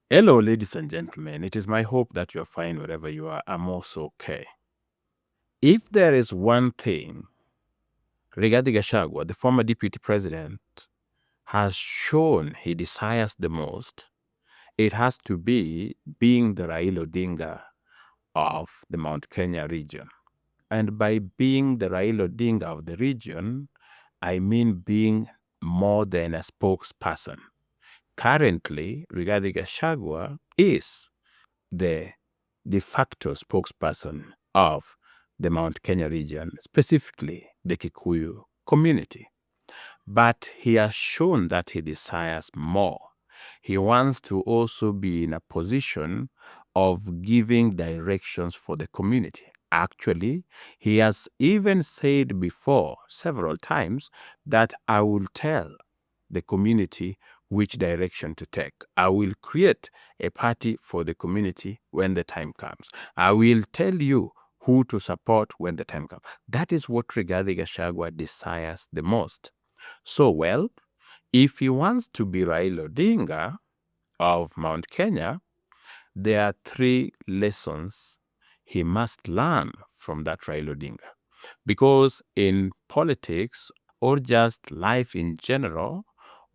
Hello, ladies and gentlemen. It is my hope that you're fine wherever you are. I'm also okay. If there is one thing Rigathi Gachagua, the former deputy president, has shown he desires the most, it has to be being the Raila Odinga of the Mount Kenya region. And by being the Raila Odinga of the region, I mean being more than a spokesperson. Currently, Rigathi Gachagua is the de facto spokesperson of the Mount Kenya region, specifically the Kikuyu community. But he has shown that he desires more. He wants to also be in a position of giving directions for the community. Actually, he has even said before several times that I will tell the community which direction to take. I will create a party for the community when the time comes. I will tell you who to support when the time comes. That is what Rigathi Gachagua desires the most. So, well, if he wants to be Raila Odinga of Mount Kenya, there are three lessons he must learn from that Raila Odinga. Because in politics or just life in general,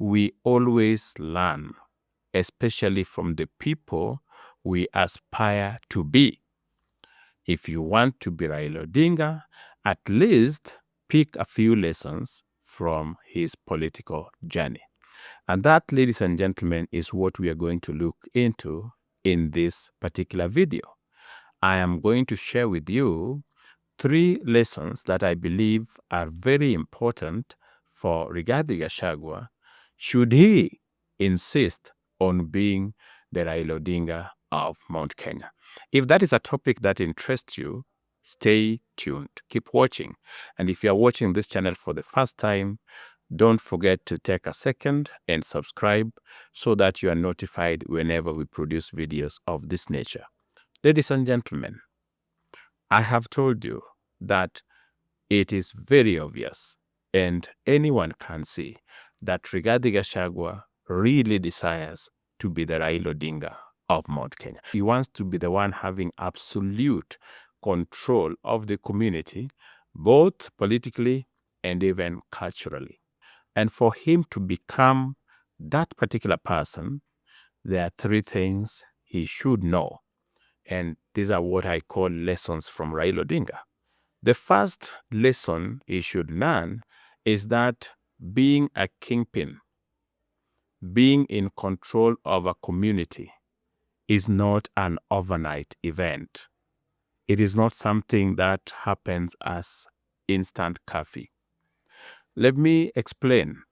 we always learn, especially from the people we aspire to be. If you want to be Raila Odinga, at least pick a few lessons from his political journey. And that, ladies and gentlemen, is what we are going to look into in this particular video. I am going to share with you three lessons that I believe are very important for Rigathi Gachagua should he insist on being the Raila Odinga of Mount Kenya. If that is a topic that interests you, stay tuned. Keep watching. And if you are watching this channel for the first time, don't forget to take a second and subscribe so that you are notified whenever we produce videos of this nature. Ladies and gentlemen, I have told you that it is very obvious and anyone can see that Rigathi Gachagua really desires to be the Raila Odinga of Mount Kenya. He wants to be the one having absolute control of the community, both politically and even culturally. And for him to become that particular person, there are three things he should know. And these are what I call lessons from Raila Odinga. The first lesson he should learn is that being a kingpin, being in control of a community, is not an overnight event. It is not something that happens as instant coffee. Let me explain.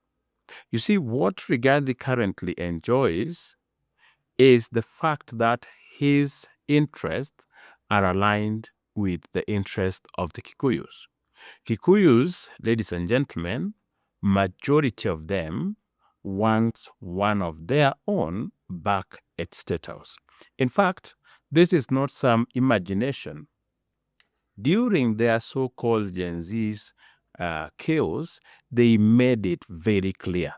You see, what Rigathi currently enjoys is the fact that his interests are aligned with the interest of the Kikuyus. Kikuyus, ladies and gentlemen, majority of them want one of their own back at State House. In fact, this is not some imagination. During their so-called Gen Z's chaos, they made it very clear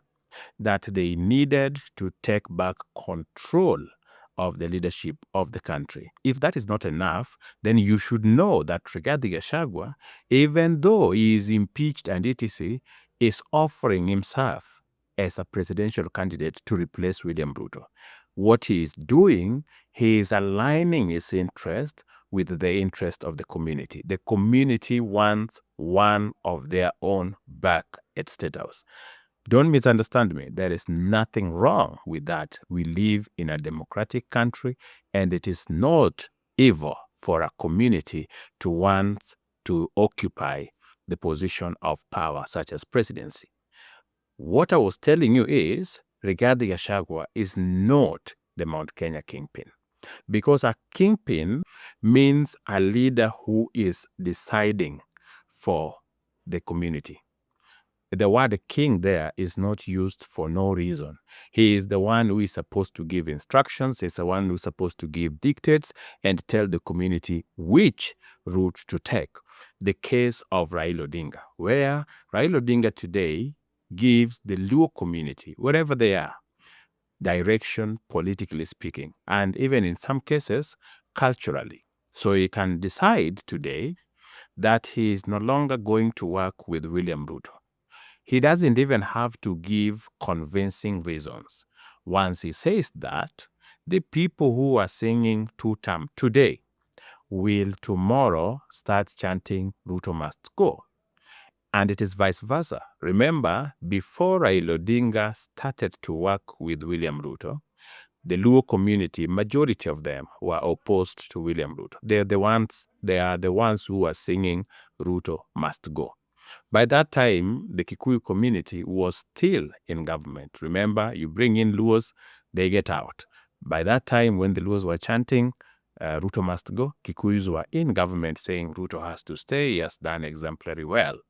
that they needed to take back control of the leadership of the country. If that is not enough, then you should know that Rigathi Gachagua, even though he is impeached and etc., is offering himself as a presidential candidate to replace William Ruto. What he is doing, he is aligning his interest with the interest of the community. The community wants one of their own back at State House. Don't misunderstand me. There is nothing wrong with that. We live in a democratic country, and it is not evil for a community to want to occupy the position of power, such as presidency. What I was telling you is Rigathi Gachagua is not the Mount Kenya kingpin, because a kingpin means a leader who is deciding for the community. The word king there is not used for no reason. He is the one who is supposed to give instructions. He's the one who is supposed to give dictates and tell the community which route to take. The case of Raila Odinga, where Raila Odinga today gives the Luo community, wherever they are, direction, politically speaking, and even in some cases, culturally. So he can decide today that he is no longer going to work with William Ruto. He doesn't even have to give convincing reasons. Once he says that, the people who are singing two-term today will tomorrow start chanting Ruto must go. And it is vice versa. Remember, before Raila Odinga started to work with William Ruto, the Luo community, majority of them were opposed to William Ruto. They are the ones who are singing Ruto must go. By that time, the Kikuyu community was still in government. Remember, you bring in Luos, they get out. By that time, when the Luos were chanting, Ruto must go, Kikuyus were in government saying Ruto has to stay, he has done exemplary well.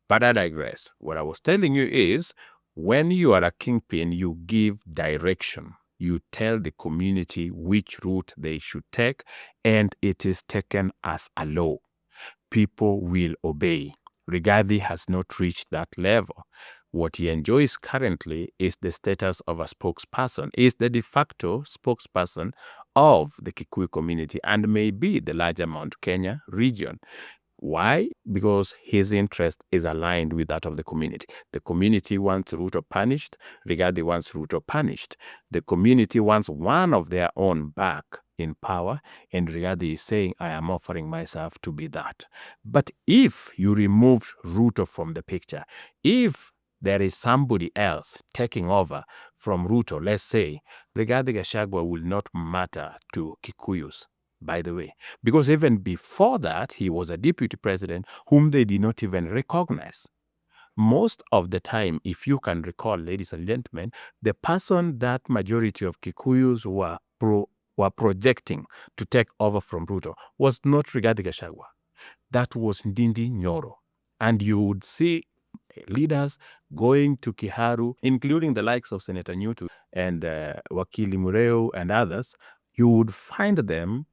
But I digress. What I was telling you is, when you are a kingpin, you give direction. You tell the community which route they should take, and it is taken as a law. People will obey. Rigathi has not reached that level. What he enjoys currently is the status of a spokesperson, is the de facto spokesperson of the Kikuyu community and maybe the larger Mount Kenya region. Why? Because his interest is aligned with that of the community. The community wants Ruto punished. Rigathi wants Ruto punished. The community wants one of their own back in power, and Rigathi is saying, I am offering myself to be that. But if you remove Ruto from the picture, if there is somebody else taking over from Ruto, let's say, Rigathi Gachagua will not matter to Kikuyus, by the way, because even before that, he was a deputy president whom they did not even recognize. Most of the time, if you can recall, ladies and gentlemen, the person that majority of Kikuyus were projecting to take over from Ruto was not Rigathi Gachagua. That was Ndindi Nyoro. And you would see leaders going to Kiharu, including the likes of Senator Nyutu and Wakili Mureo and others. You would find them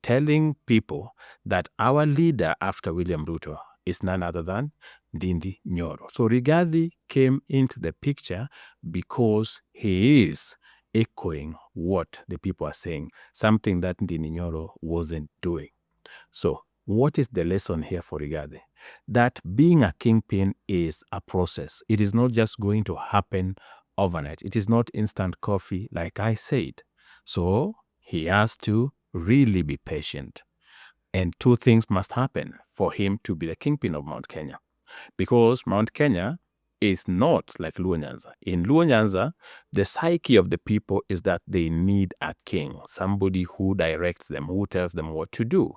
telling people that our leader after William Ruto is none other than Ndindi Nyoro. So Rigathi came into the picture because he is echoing what the people are saying, something that Ndindi Nyoro wasn't doing. So what is the lesson here for Rigathi? That being a kingpin is a process. It is not just going to happen overnight. It is not instant coffee, like I said. So he has to really be patient. And two things must happen for him to be the kingpin of Mount Kenya. Because Mount Kenya is not like Luo Nyanza. In Luo Nyanza, the psyche of the people is that they need a king, somebody who directs them, who tells them what to do.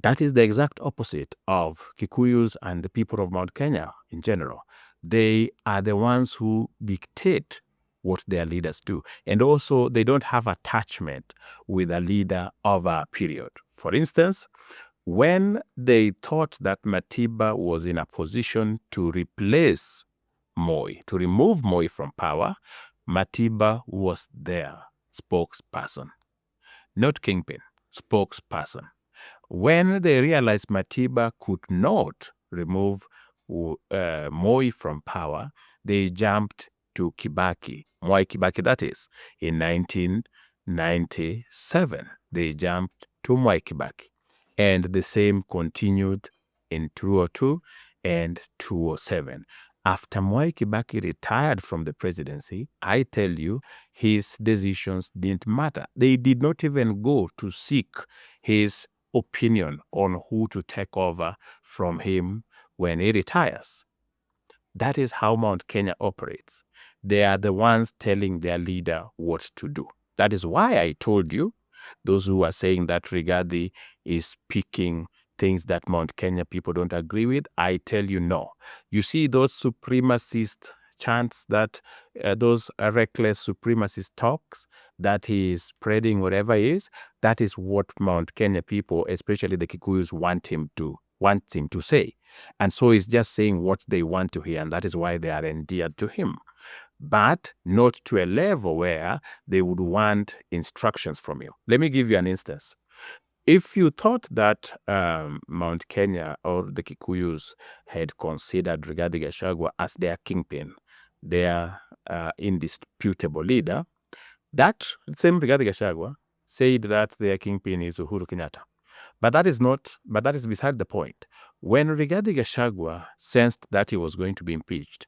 That is the exact opposite of Kikuyus and the people of Mount Kenya in general. They are the ones who dictate what their leaders do. And also, they don't have attachment with a leader of a period. For instance, when they thought that Matiba was in a position to replace Moi, to remove Moi from power, Matiba was their spokesperson. Not kingpin, spokesperson. When they realized Matiba could not remove Moi from power, they jumped to Kibaki. Mwai Kibaki, that is, in 1997. They jumped to Mwai Kibaki. And the same continued in 2002 and 2007. After Mwai Kibaki retired from the presidency, I tell you, his decisions didn't matter. They did not even go to seek his opinion on who to take over from him when he retires. That is how Mount Kenya operates. They are the ones telling their leader what to do. That is why I told you, those who are saying that Rigathi is speaking things that Mount Kenya people don't agree with, I tell you no. You see those supremacist chants, that those reckless supremacist talks that he is spreading whatever he is, that is what Mount Kenya people, especially the Kikuyus, want him to say. And so he's just saying what they want to hear, and that is why they are endeared to him. But not to a level where they would want instructions from you. Let me give you an instance. If you thought that Mount Kenya or the Kikuyus had considered Rigathi Gachagua as their kingpin, their indisputable leader, that same Rigathi Gachagua said that their kingpin is Uhuru Kenyatta. But that is beside the point. When Rigathi Gachagua sensed that he was going to be impeached,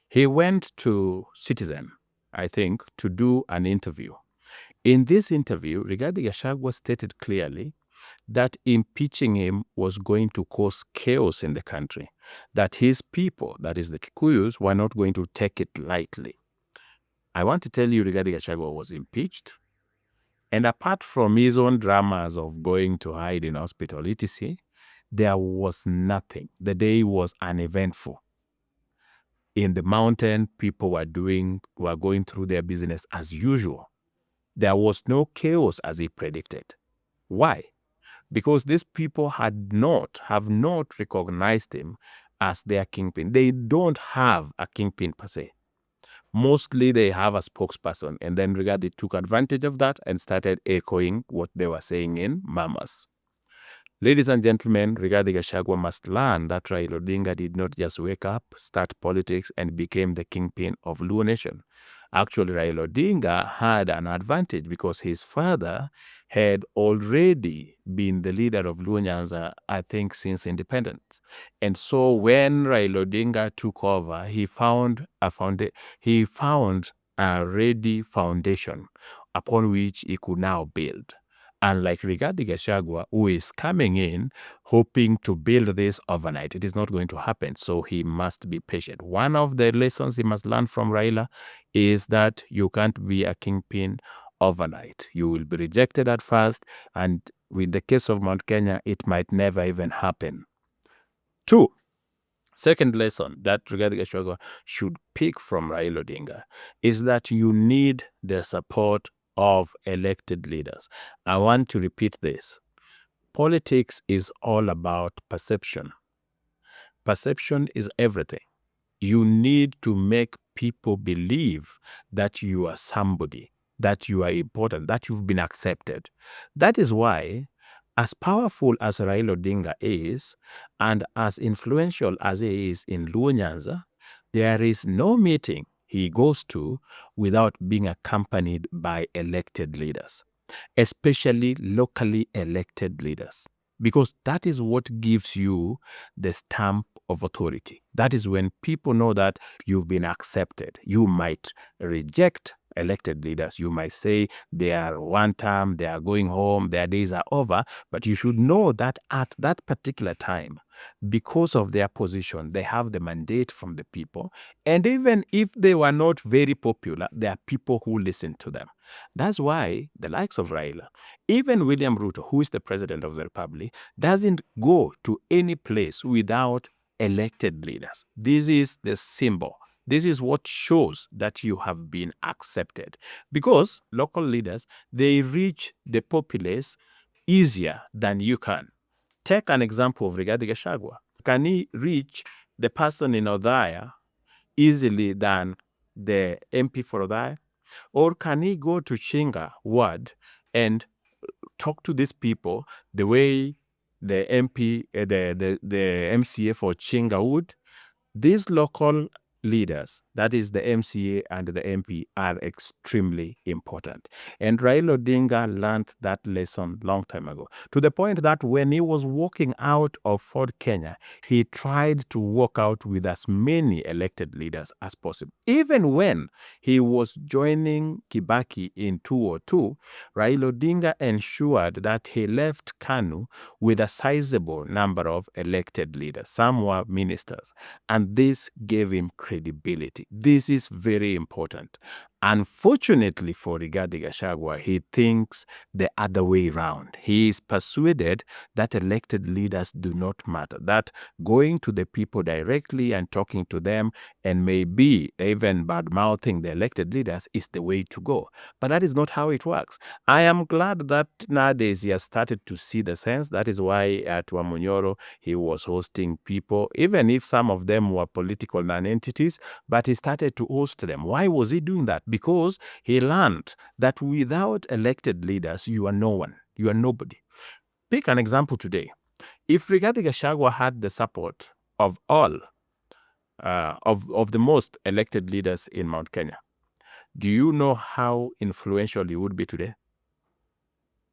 he went to Citizen, I think, to do an interview. In this interview, Rigathi Gachagua stated clearly that impeaching him was going to cause chaos in the country, that his people, that is the Kikuyus, were not going to take it lightly. I want to tell you, Rigathi Gachagua was impeached. And apart from his own dramas of going to hide in hospital, etc., there was nothing. The day was uneventful. In the mountain, people were going through their business as usual. There was no chaos as he predicted. Why? Because these people have not recognized him as their kingpin. They don't have a kingpin per se. Mostly they have a spokesperson, and then Rigathi took advantage of that and started echoing what they were saying in Mamas. Ladies and gentlemen, Rigathi Gachagua must learn that Raila Odinga did not just wake up, start politics, and became the kingpin of Luo Nation. Actually, Raila Odinga had an advantage because his father had already been the leader of Luo Nyanza, I think, since independence. And so when Raila Odinga took over, he found a ready foundation upon which he could now build. Unlike Rigathi Gachagua, who is coming in hoping to build this overnight, it is not going to happen. So he must be patient. One of the lessons he must learn from Raila is that you can't be a kingpin overnight. You will be rejected at first, and with the case of Mount Kenya, it might never even happen. Second lesson that Rigathi Gachagua should pick from Raila Odinga is that you need the support of elected leaders. I want to repeat this. Politics is all about perception. Perception is everything. You need to make people believe that you are somebody, that you are important, that you've been accepted. That is why, as powerful as Raila Odinga is, and as influential as he is in Luo Nyanza, there is no meeting he goes to without being accompanied by elected leaders, especially locally elected leaders, because that is what gives you the stamp of authority. That is when people know that you've been accepted. You might reject elected leaders. You might say they are one term, they are going home, their days are over, but you should know that at that particular time, because of their position, they have the mandate from the people. And even if they were not very popular, there are people who listen to them. That's why the likes of Raila, even William Ruto, who is the president of the republic, doesn't go to any place without elected leaders. This is the symbol. This is what shows that you have been accepted. Because local leaders, they reach the populace easier than you can. Take an example of Rigathi Gachagua. Can he reach the person in Othaya easily than the MP for Othaya? Or can he go to Chinga ward and talk to these people the way the MCA for Chinga would? These local leaders, that is the MCA and the MP, are extremely important. And Raila Odinga learned that lesson long time ago, to the point that when he was walking out of Fort Kenya, he tried to walk out with as many elected leaders as possible. Even when he was joining Kibaki in 2002, Raila Odinga ensured that he left KANU with a sizable number of elected leaders. Some were ministers. And this gave him credibility. This is very important. Unfortunately for Rigathi Gachagua, he thinks the other way around. He is persuaded that elected leaders do not matter, that going to the people directly and talking to them and maybe even bad-mouthing the elected leaders is the way to go. But that is not how it works. I am glad that nowadays he has started to see the sense. That is why at Wamunyoro he was hosting people, even if some of them were political non-entities, but he started to host them. Why was he doing that? Because he learned that without elected leaders, you are no one. You are nobody. Pick an example today. If Rigathi Gachagua had the support of all of the most elected leaders in Mount Kenya, do you know how influential he would be today?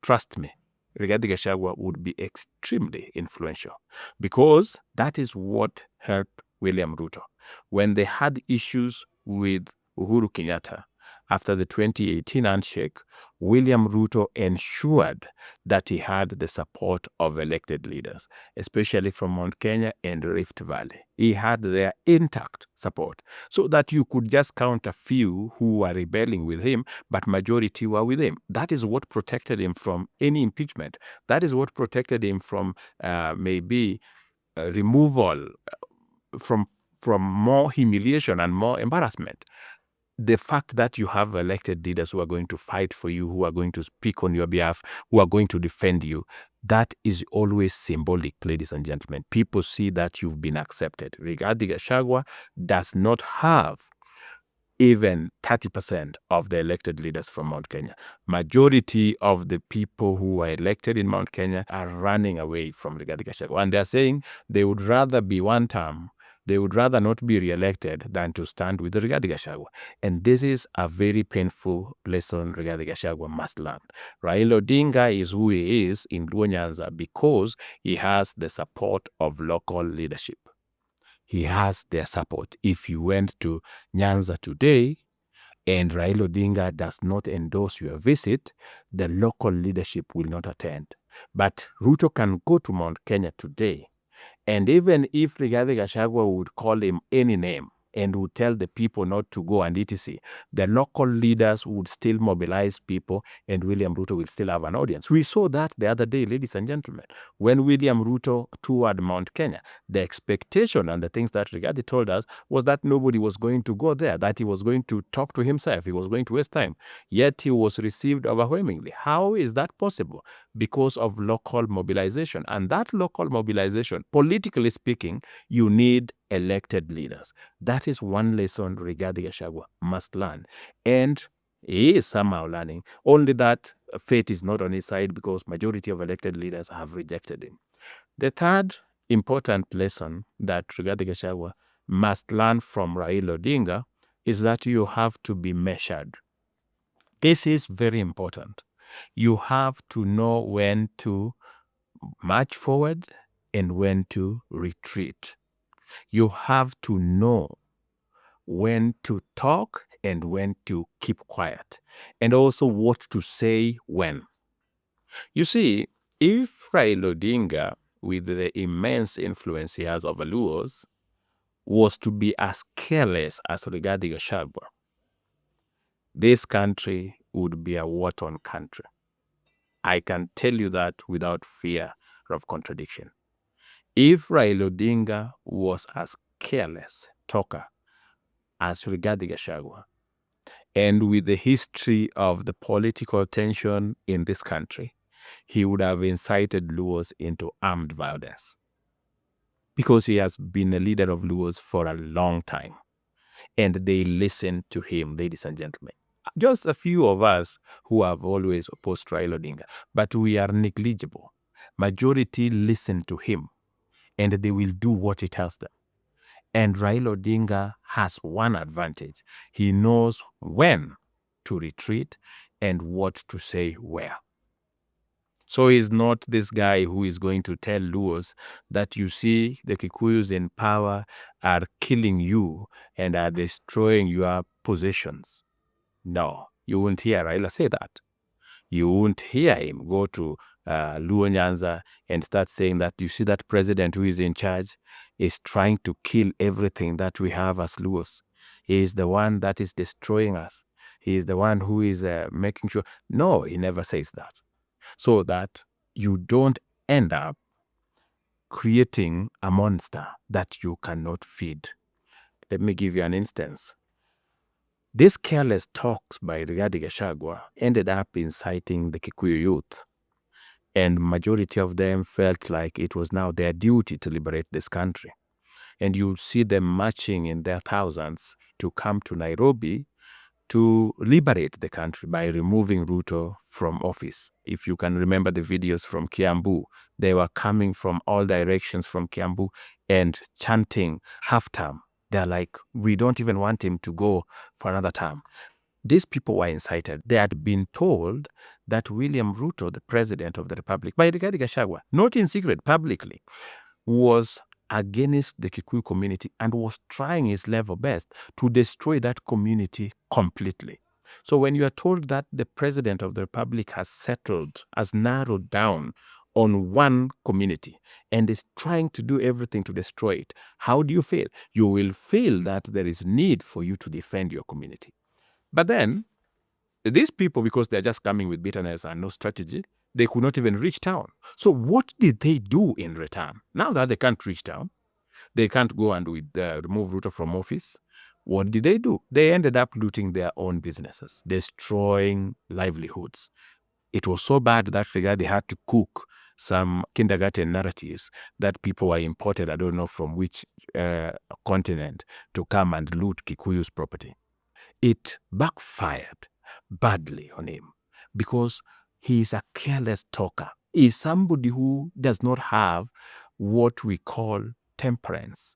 Trust me, Rigathi Gachagua would be extremely influential, because that is what helped William Ruto. When they had issues with Uhuru Kenyatta after the 2018 handshake, William Ruto ensured that he had the support of elected leaders, especially from Mount Kenya and Rift Valley. He had their intact support, so that you could just count a few who were rebelling with him, but majority were with him. That is what protected him from any impeachment. That is what protected him from maybe removal, from more humiliation and more embarrassment. The fact that you have elected leaders who are going to fight for you, who are going to speak on your behalf, who are going to defend you, that is always symbolic, ladies and gentlemen. People see that you've been accepted. Rigathi Gachagua does not have even 30% of the elected leaders from Mount Kenya. Majority of the people who were elected in Mount Kenya are running away from Rigathi Gachagua. And they're saying they would rather be one term, they would rather not be re-elected than to stand with Rigathi Gachagua. And this is a very painful lesson Rigathi Gachagua must learn. Raila Odinga is who he is in Luo Nyanza because he has the support of local leadership. He has their support. If you went to Nyanza today and Raila Odinga does not endorse your visit, the local leadership will not attend. But Ruto can go to Mount Kenya today, and even if Rigathi Gachagua would call him any name and would tell the people not to go and etc., the local leaders would still mobilize people and William Ruto will still have an audience. We saw that the other day, ladies and gentlemen, when William Ruto toured Mount Kenya. The expectation and the things that Rigathi told us was that nobody was going to go there, that he was going to talk to himself, he was going to waste time. Yet he was received overwhelmingly. How is that possible? Because of local mobilization. And that local mobilization, politically speaking, you need elected leaders. That is one lesson Rigathi Gachagua must learn. And he is somehow learning, only that fate is not on his side because majority of elected leaders have rejected him. The third important lesson that Rigathi Gachagua must learn from Raila Odinga is that you have to be measured. This is very important. You have to know when to march forward and when to retreat. You have to know when to talk and when to keep quiet, and also what to say when. You see, if Raila Odinga, with the immense influence he has over Luos, was to be as careless as Rigathi Gachagua, this country would be a war-torn country. I can tell you that without fear of contradiction. If Raila Odinga was as careless talker as Rigathi Gachagua, and with the history of the political tension in this country, he would have incited Luos into armed violence. Because he has been a leader of Luos for a long time. And they listen to him, ladies and gentlemen. Just a few of us who have always opposed Raila Odinga, but we are negligible. Majority listen to him, and they will do what he tells them. And Raila Odinga has one advantage. He knows when to retreat and what to say where. So he's not this guy who is going to tell Luos that, you see, the Kikuyus in power are killing you and are destroying your possessions. No, you won't hear Raila say that. You won't hear him go to Luo Nyanza and start saying that, you see, that president who is in charge is trying to kill everything that we have as Luos. He is the one that is destroying us. He is the one who is making sure. No, he never says that. So that you don't end up creating a monster that you cannot feed. Let me give you an instance. These careless talks by Rigathi Gachagua ended up inciting the Kikuyu youth, and majority of them felt like it was now their duty to liberate this country. And you see them marching in their thousands to come to Nairobi to liberate the country by removing Ruto from office. If you can remember the videos from Kiambu, they were coming from all directions from Kiambu and chanting half-term, They're like, we don't even want him to go for another term. These people were incited. They had been told that William Ruto, the president of the republic, by Rigathi Gachagua, not in secret, publicly, was against the Kikuyu community and was trying his level best to destroy that community completely. So when you are told that the president of the republic has settled, has narrowed down on one community and is trying to do everything to destroy it, how do you feel? You will feel that there is need for you to defend your community. But then, these people, because they're just coming with bitterness and no strategy, they could not even reach town. So what did they do in return? Now that they can't reach town, they can't go and remove Ruto from office. What did they do? They ended up looting their own businesses, destroying livelihoods. It was so bad that Rigathi had to cook some kindergarten narratives that people were imported, I don't know from which continent, to come and loot Kikuyu's property. It backfired badly on him because he is a careless talker. He is somebody who does not have what we call temperance.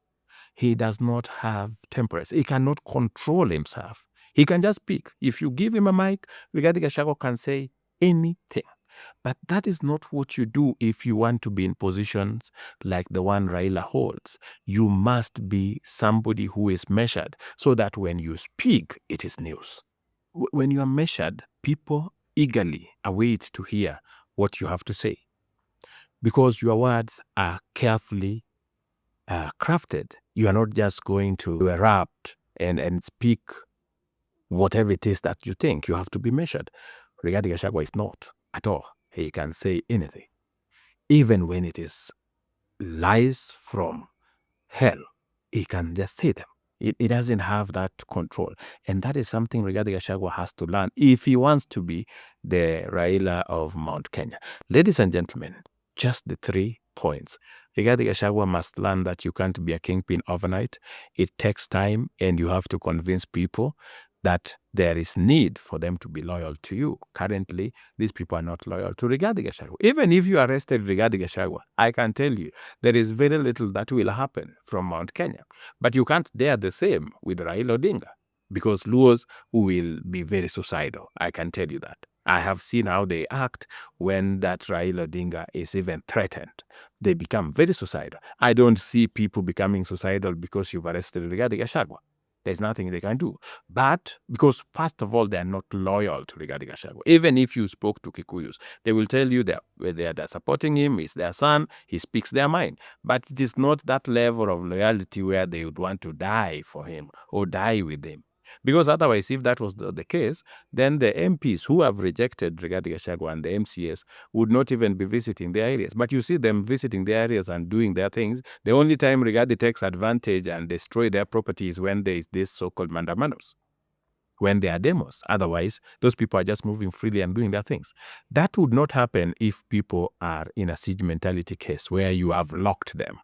He does not have temperance. He cannot control himself. He can just speak. If you give him a mic, Rigathi Gachagua can say anything. But that is not what you do if you want to be in positions like the one Raila holds. You must be somebody who is measured so that when you speak, it is news. When you are measured, people eagerly await to hear what you have to say because your words are carefully crafted. You are not just going to erupt and speak whatever it is that you think. You have to be measured. Rigathi Gachagua is not at all. He can say anything, even when it is lies from hell. He can just say them. He doesn't have that control. And that is something Rigathi Gachagua has to learn if he wants to be the Raila of Mount Kenya. Ladies and gentlemen, just the 3 points. Rigathi Gachagua must learn that you can't be a kingpin overnight. It takes time, and you have to convince people that there is need for them to be loyal to you. Currently, these people are not loyal to Rigathi Gachagua. Even if you arrested Rigathi Gachagua, I can tell you, there is very little that will happen from Mount Kenya. But you can't dare the same with Raila Odinga, because Luos will be very suicidal. I can tell you that. I have seen how they act when that Raila Odinga is even threatened. They become very suicidal. I don't see people becoming suicidal because you've arrested Rigathi Gachagua. There's nothing they can do. But because, first of all, they are not loyal to Rigathi Gachagua. Even if you spoke to Kikuyus, they will tell you that they're supporting him, he's their son, he speaks their mind. But it is not that level of loyalty where they would want to die for him or die with him. Because otherwise, if that was the case, then the MPs who have rejected Rigathi Gachagua and the MCS would not even be visiting their areas. But you see them visiting their areas and doing their things. The only time Rigathi takes advantage and destroy their property is when there is this so-called mandamanos, when there are demos. Otherwise, those people are just moving freely and doing their things. That would not happen if people are in a siege mentality case where you have locked them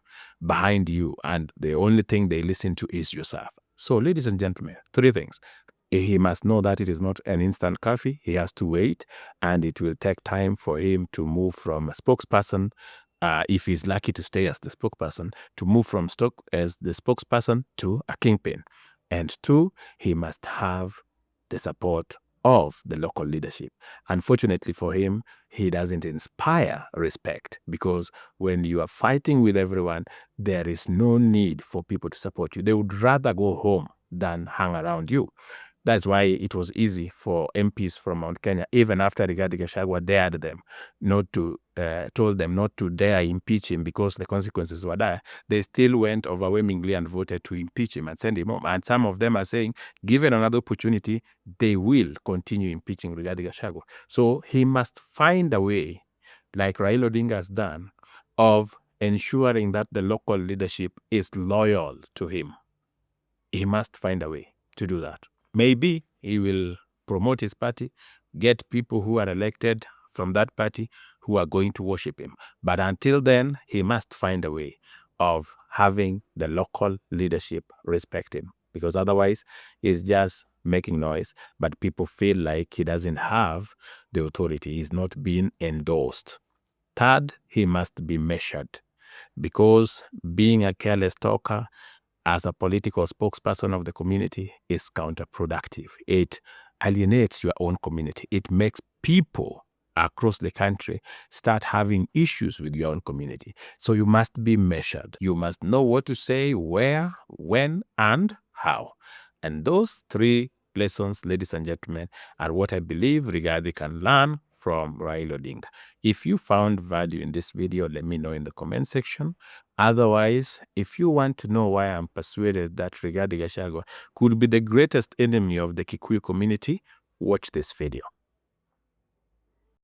behind you and the only thing they listen to is yourself. So, ladies and gentlemen, 3 things. He must know that it is not an instant coffee. He has to wait, and it will take time for him to move from a spokesperson, if he's lucky to stay as the spokesperson, to move from as the spokesperson to a kingpin. And 2, he must have the support of the local leadership. Unfortunately for him, he doesn't inspire respect, because when you are fighting with everyone, there is no need for people to support you. They would rather go home than hang around you. That's why it was easy for MPs from Mount Kenya, even after Rigathi Gachagua dared them told them not to dare impeach him because the consequences were dire. They still went overwhelmingly and voted to impeach him and send him home. And some of them are saying, given another opportunity, they will continue impeaching Rigathi Gachagua. So he must find a way, like Raila Odinga has done, of ensuring that the local leadership is loyal to him. He must find a way to do that. Maybe he will promote his party, get people who are elected from that party who are going to worship him. But until then, he must find a way of having the local leadership respect him, because otherwise he's just making noise, but people feel like he doesn't have the authority. He's not being endorsed. 3rd, he must be measured, because being a careless talker as a political spokesperson of the community is counterproductive. It alienates your own community. It makes people across the country start having issues with your own community. So you must be measured. You must know what to say, where, when, and how. And those three lessons, ladies and gentlemen, are what I believe Rigathi can learn from Raila Odinga. If you found value in this video, let me know in the comment section. Otherwise, if you want to know why I'm persuaded that Rigathi Gachagua could be the greatest enemy of the Kikuyu community, watch this video.